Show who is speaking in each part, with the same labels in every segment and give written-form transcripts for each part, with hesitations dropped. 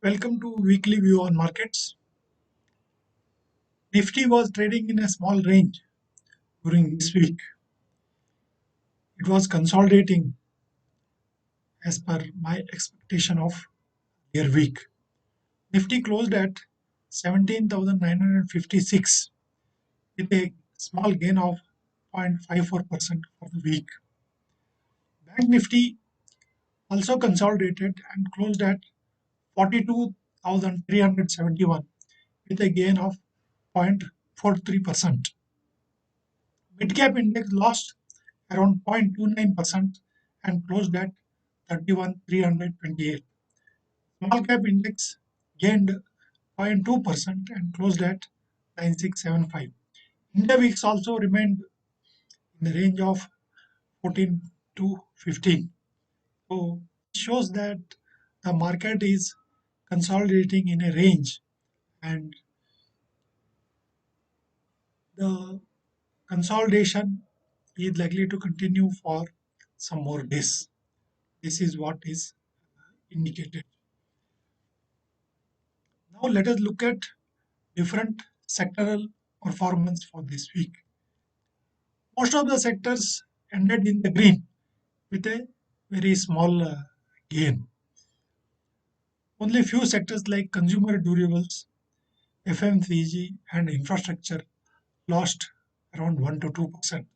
Speaker 1: Welcome to weekly view on markets. Nifty was trading in a small range during this week. It was consolidating as per my expectation of their week. Nifty closed at 17,956 with a small gain of 0.54% for the week. Bank Nifty also consolidated and closed at 42,371 with a gain of 0.43%. Mid-cap index lost around 0.29% and closed at 31,328. Small cap index gained 0.2% and closed at 9675. India VIX also remained in the range of 14 to 15. So it shows that the market is consolidating in a range and the consolidation is likely to continue for some more days. This is what is indicated. Now let us look at different sectoral performance for this week. Most of the sectors ended in the green with a very small gain. Only few sectors like consumer durables, FMCG, and infrastructure lost around 1 to 2%,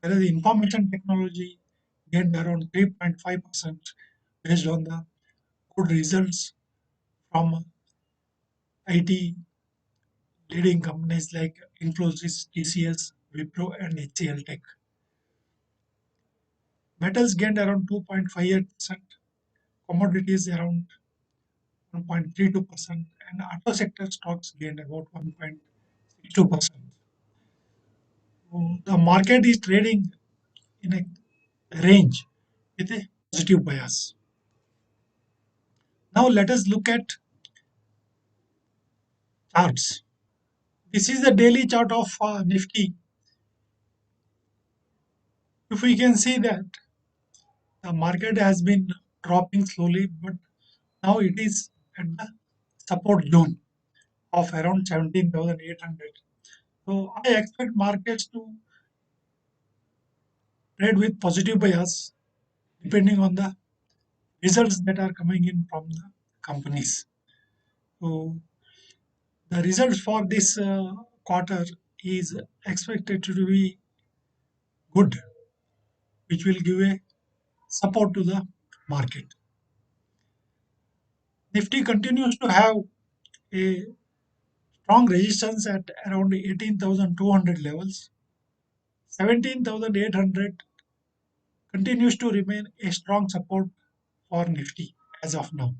Speaker 1: whereas the information technology gained around 3.5% based on the good results from IT leading companies like Infosys, TCS, Wipro, and HCL Tech. Metals gained around 2.58%, commodities around 1.32%, and auto sector stocks gained about 1.62%. So the market is trading in a range with a positive bias. Now let us look at charts. This is the daily chart of Nifty. If we can see that the market has been dropping slowly, but now it is at the support zone of around 17,800. So I expect markets to trade with positive bias depending on the results that are coming in from the companies. So the results for this quarter is expected to be good, which will give a support to the market. Nifty continues to have a strong resistance at around 18,200 levels. 17,800 continues to remain a strong support for Nifty as of now.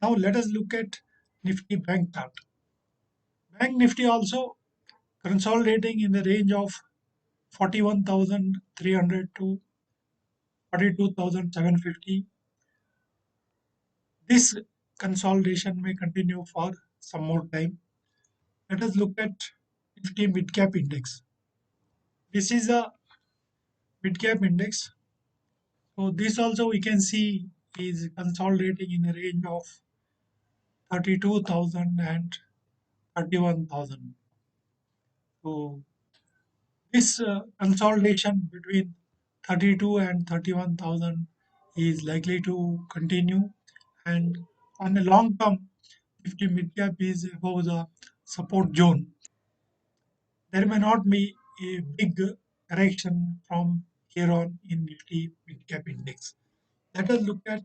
Speaker 1: Now let us look at Nifty Bank chart. Bank Nifty also consolidating in the range of 41,300 to 42,750. This consolidation may continue for some more time. Let us look at Nifty Mid Cap Index. This is a mid cap index. So this also we can see is consolidating in a range of 32,000 and 31,000. So this consolidation between 32 and 31,000 is likely to continue, and on a long term, if the mid cap is above the support zone, there may not be a big correction from here on in Nifty mid cap index. Let us look at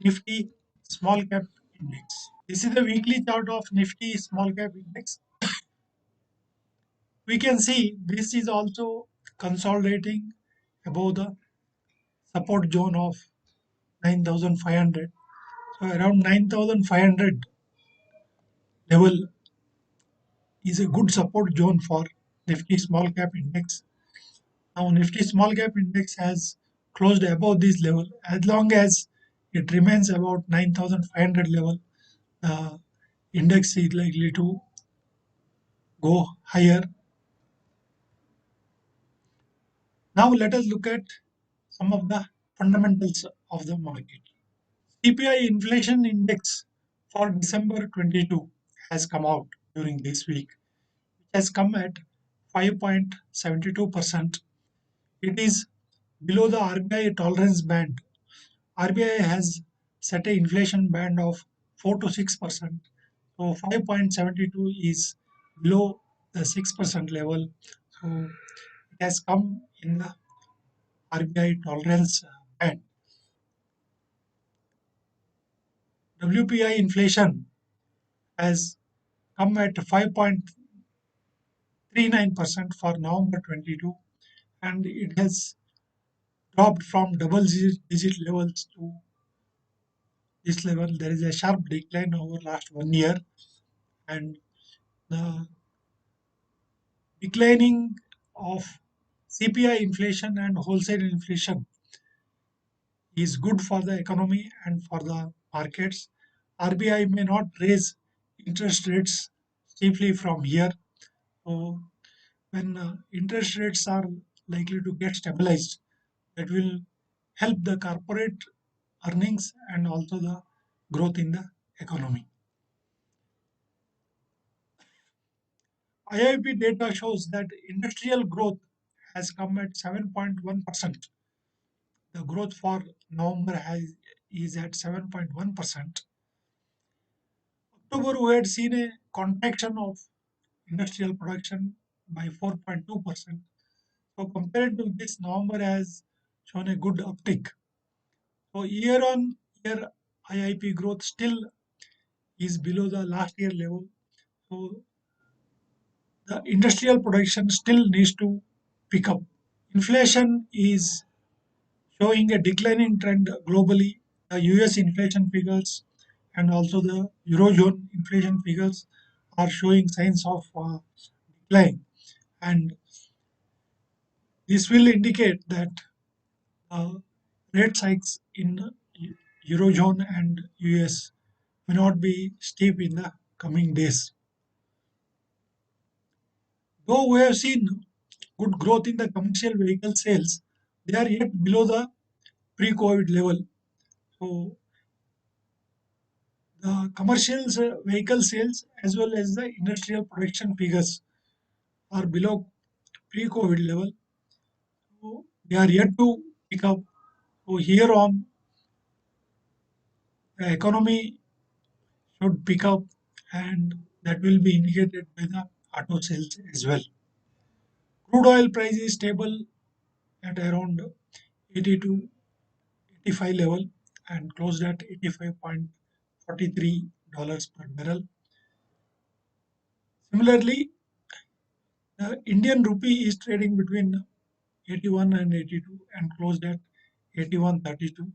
Speaker 1: Nifty small cap index. This is the weekly chart of Nifty small cap index. We can see this is also consolidating above the support zone of 9,500. So around 9,500 level is a good support zone for Nifty small cap index. Now Nifty small cap index has closed above this level. As long as it remains about 9,500 level, the index is likely to go higher. Now let us look at some of the fundamentals of the market. CPI inflation index for December 22 has come out during this week. It has come at 5.72%. It is below the RBI tolerance band. RBI has set a inflation band of 4 to 6%. So 5.72 is below the 6% level. So it has come in the RBI tolerance band. WPI inflation has come at 5.39% for November 22, and it has dropped from double digit levels to this level. There is a sharp decline over last 1 year, and the declining of CPI inflation and wholesale inflation is good for the economy and for the markets. RBI may not raise interest rates steeply from here. So when interest rates are likely to get stabilized, that will help the corporate earnings and also the growth in the economy. IIP data shows that industrial growth has come at 7.1%. The growth for November is at 7.1%. October, we had seen a contraction of industrial production by 4.2%. So compared to this, November has shown a good uptick. So year on year, IIP growth still is below the last year level. So the industrial production still needs to pick up. Inflation is showing a declining trend globally. The US inflation figures and also the Eurozone inflation figures are showing signs of decline. And this will indicate that uh, rate hikes in Eurozone and US may not be steep in the coming days. Though we have seen good growth in the commercial vehicle sales, they are yet below the pre-COVID level. So the commercial vehicle sales as well as the industrial production figures are below pre-COVID level. So they are yet to pick up. So here on, the economy should pick up, and that will be indicated by the auto sales as well. Crude oil price is stable at around 80 to 85 level and closed at $85.43 per barrel. Similarly, the Indian rupee is trading between 81 and 82 and closed at 81.32.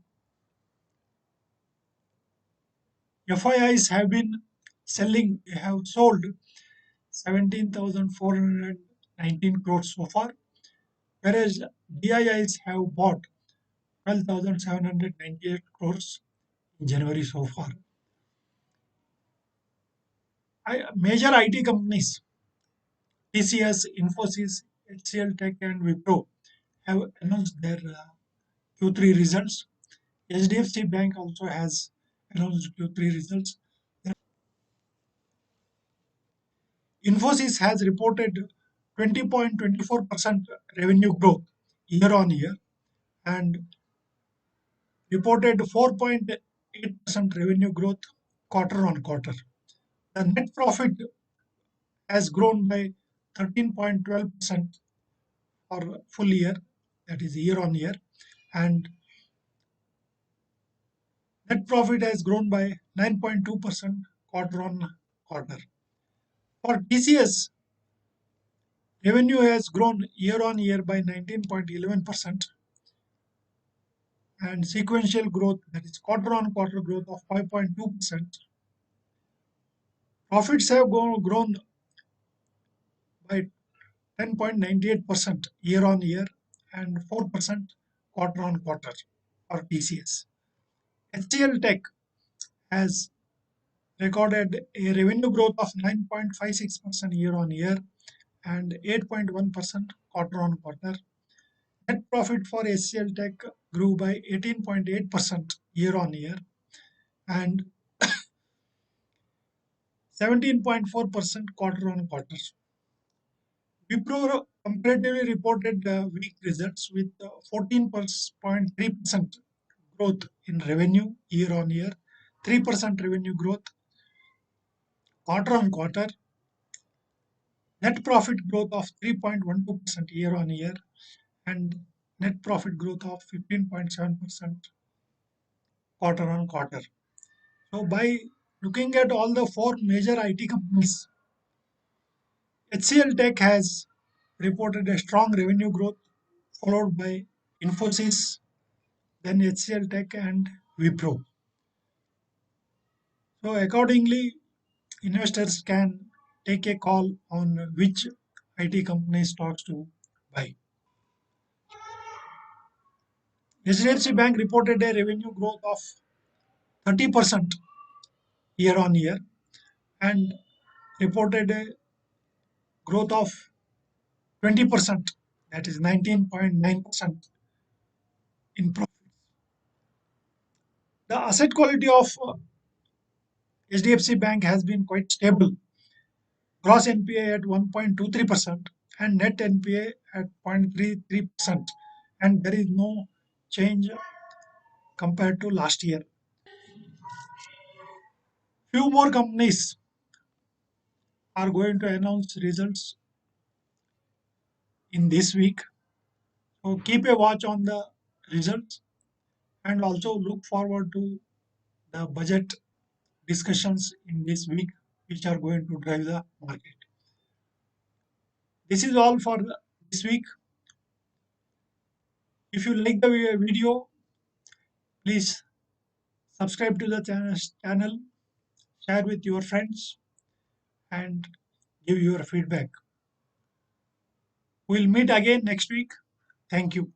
Speaker 1: FIIs have been selling, they have sold 17,419 crores so far, whereas DIIs have bought 12,798 crores in January so far. Major IT companies, TCS, Infosys, HCL Tech, and Wipro, have announced their Q3 results. HDFC Bank also has announced Q3 results. Infosys has reported 20.24% revenue growth year on year and reported 4.8% revenue growth quarter on quarter. The net profit has grown by 13.12% for full year, that is year on year, and net profit has grown by 9.2% quarter on quarter. For TCS, revenue has grown year on year by 19.11% and sequential growth, that is quarter on quarter growth of 5.2%. Profits have grown by 10.98% year on year and 4% quarter on quarter for TCS. HCL Tech has recorded a revenue growth of 9.56% year on year and 8.1% quarter on quarter. Net profit for HCL Tech grew by 18.8% year on year and 17.4% quarter on quarter. Wipro comparatively reported weak results with 14.3% growth in revenue year on year, 3% revenue growth quarter on quarter, net profit growth of 3.12% year on year, and net profit growth of 15.7% quarter on quarter. So, by looking at all the four major IT companies, HCL Tech has reported a strong revenue growth, followed by Infosys, then HCL Tech and Wipro. So, accordingly, investors can take a call on which IT company stocks to buy. HDFC Bank reported a revenue growth of 30% year on year and reported a growth of 20%, that is 19.9% in profit. The asset quality of HDFC Bank has been quite stable. Gross NPA at 1.23% and net NPA at 0.33%, and there is no change compared to last year. Few more companies are going to announce results in this week. So keep a watch on the results and also look forward to the budget discussions in this week, which are going to drive the market. This is all for this week. If you like the video, please subscribe to the channel, share with your friends, and give your feedback. We'll meet again next week. Thank you.